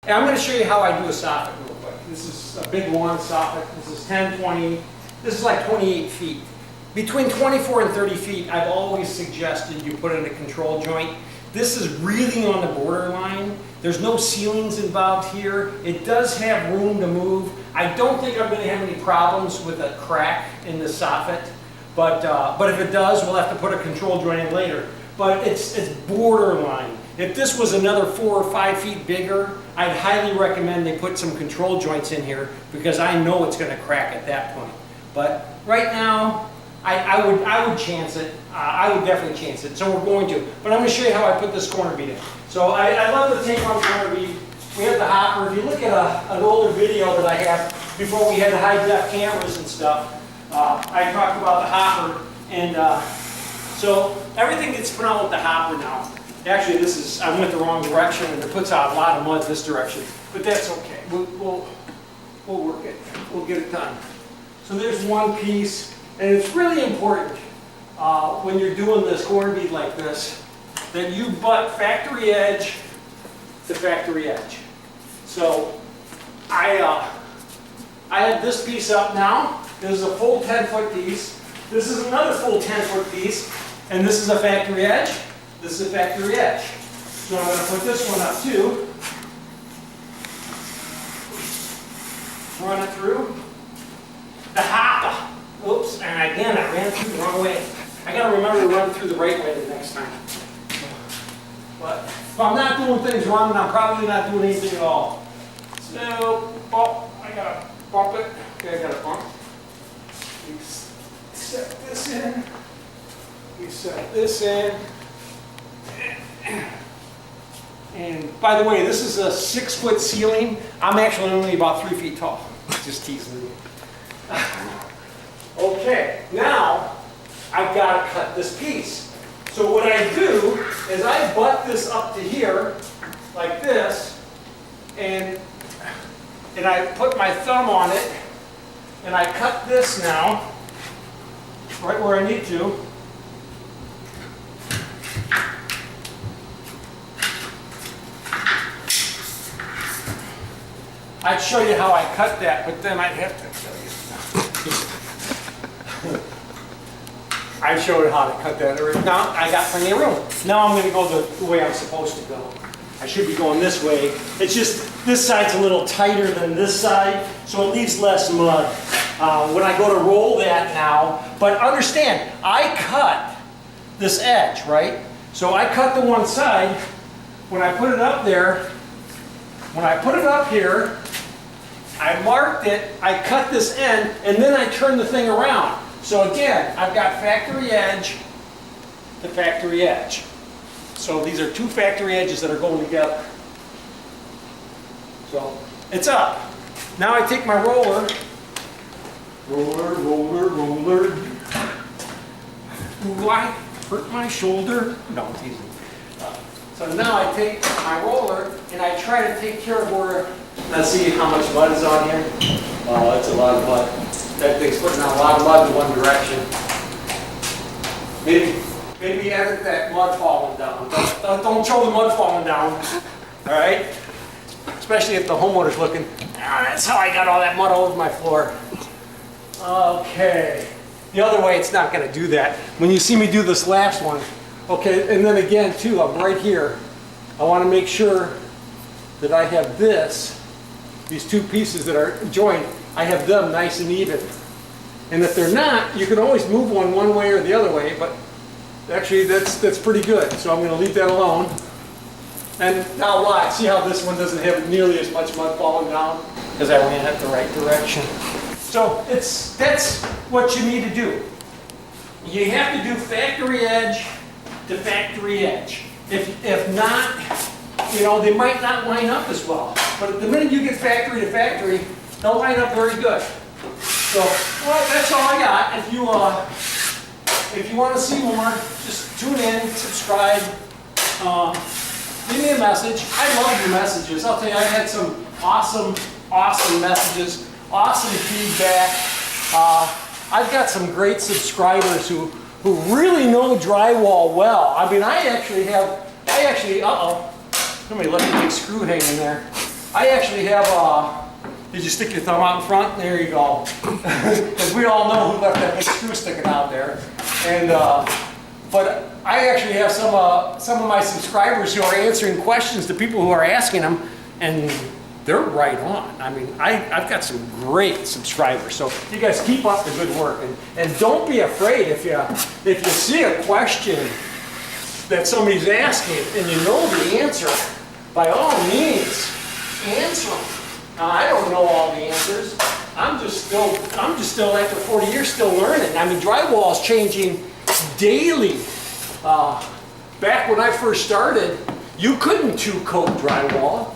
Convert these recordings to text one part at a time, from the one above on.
And I'm going to show you how I do a soffit real quick. This is a big long soffit. This is 10, 20, this is like 28 feet. Between 24 and 30 feet, I've always suggested you put in a control joint. This is really on the borderline. There's no ceilings involved here. It does have room to move. I don't think I'm going to have any problems with a crack in the soffit, but if it does, we'll have to put a control joint in later. But it's borderline. If this was another 4 or 5 feet bigger, I'd highly recommend they put some control joints in here because I know it's going to crack at that point. But right now, I would chance it. I would definitely chance it. So we're going to. But I'm going to show you how I put this corner bead in. So I love the tape on corner bead. We have the hopper. If you look at an older video that I have before we had the high-def cameras and stuff, I talked about the hopper. And so everything gets put on with the hopper now. Actually, I went the wrong direction, and it puts out a lot of mud this direction. But that's okay. We'll work it. We'll get it done. So there's one piece. And it's really important when you're doing this corner bead like this that you butt factory edge to factory edge. So I have this piece up now. This is a full 10-foot piece. This is another full 10-foot piece. And this is a factory edge. This is a factory edge. So I'm going to put this one up too. Run it through. The hopper. Oops, and again, I ran through the wrong way. I got to remember to run through the right way the next time. But if I'm not doing things wrong, then I'm probably not doing anything at all. So, I got to bump it. Okay, I got to bump. We set this in. We set this in. And by the way, this is a 6-foot ceiling. I'm actually only about 3 feet tall. Just teasing you. Okay, now I've got to cut this piece. So what I do is I butt this up to here, like this, and I put my thumb on it, and I cut this now, right where I need to. I'd show you how I cut that, but then I'd have to tell you. I showed you how to cut that. Now I got plenty of room. Now I'm going to go the way I'm supposed to go. I should be going this way. It's just this side's a little tighter than this side, so it leaves less mud. When I go to roll that now, but understand, I cut this edge, right? So I cut the one side. When I put it up there, when I put it up here, I marked it, I cut this end, and then I turn the thing around. So again, I've got factory edge to factory edge. So these are two factory edges that are going together. So it's up. Now I take my roller. Roller. Ooh, I hurt my shoulder. No, I'm teasing. So now I take my roller and I try to take care of where. Let's see how much mud is on here. Wow, that's a lot of mud. That thing's putting out a lot of mud in one direction. Maybe edit that mud falling down. Don't show the mud falling down. All right? Especially if the homeowner's looking. That's how I got all that mud all over my floor. Okay. The other way, it's not going to do that. When you see me do this last one, okay, and then again too, I'm right here. I want to make sure that I have these two pieces that are joined, I have them nice and even. And if they're not, you can always move one way or the other way, but actually that's pretty good. So I'm going to leave that alone. And now watch, see how this one doesn't have nearly as much mud falling down? Because I ran it the right direction. So that's what you need to do. You have to do factory edge to factory edge. If not, you know, they might not line up as well. But the minute you get factory to factory, they'll line up very good. So, well, that's all I got. If you want to see more, just tune in, subscribe, leave me a message. I love your messages. I'll tell you, I had some awesome messages, awesome feedback. I've got some great subscribers who really know drywall well. I mean, let me let the big screw hang in there. I actually have did you stick your thumb out in front? There you go. Because we all know who left that big screw sticking out there. And but I actually have some of my subscribers who are answering questions to people who are asking them, and they're right on. I mean, I've got some great subscribers, so you guys keep up the good work, and don't be afraid if you see a question that somebody's asking and you know the answer, by all means, answer them. Now, I don't know all the answers. I'm just still after 40 years still learning. I mean, drywall is changing daily. Back when I first started, you couldn't two-coat drywall.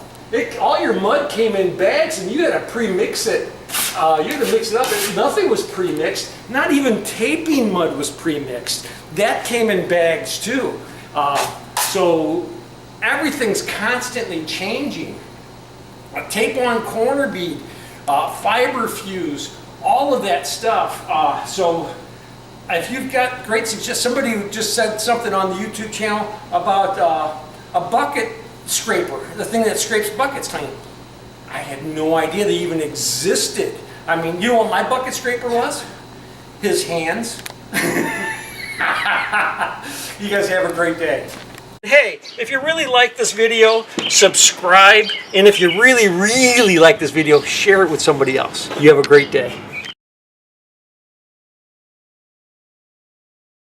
All your mud came in bags, and you had to pre-mix it. You had to mix it up. Nothing was pre-mixed. Not even taping mud was pre-mixed. That came in bags too. So everything's constantly changing. Tape-on corner bead, fiber fuse, all of that stuff. So if you've got great suggestions, somebody just said something on the YouTube channel about a bucket scraper, the thing that scrapes buckets. I had no idea they even existed. I mean, you know what my bucket scraper was? His hands. You guys have a great day. Hey, if you really like this video, subscribe, and if you really, really like this video, share it with somebody else. You have a great day.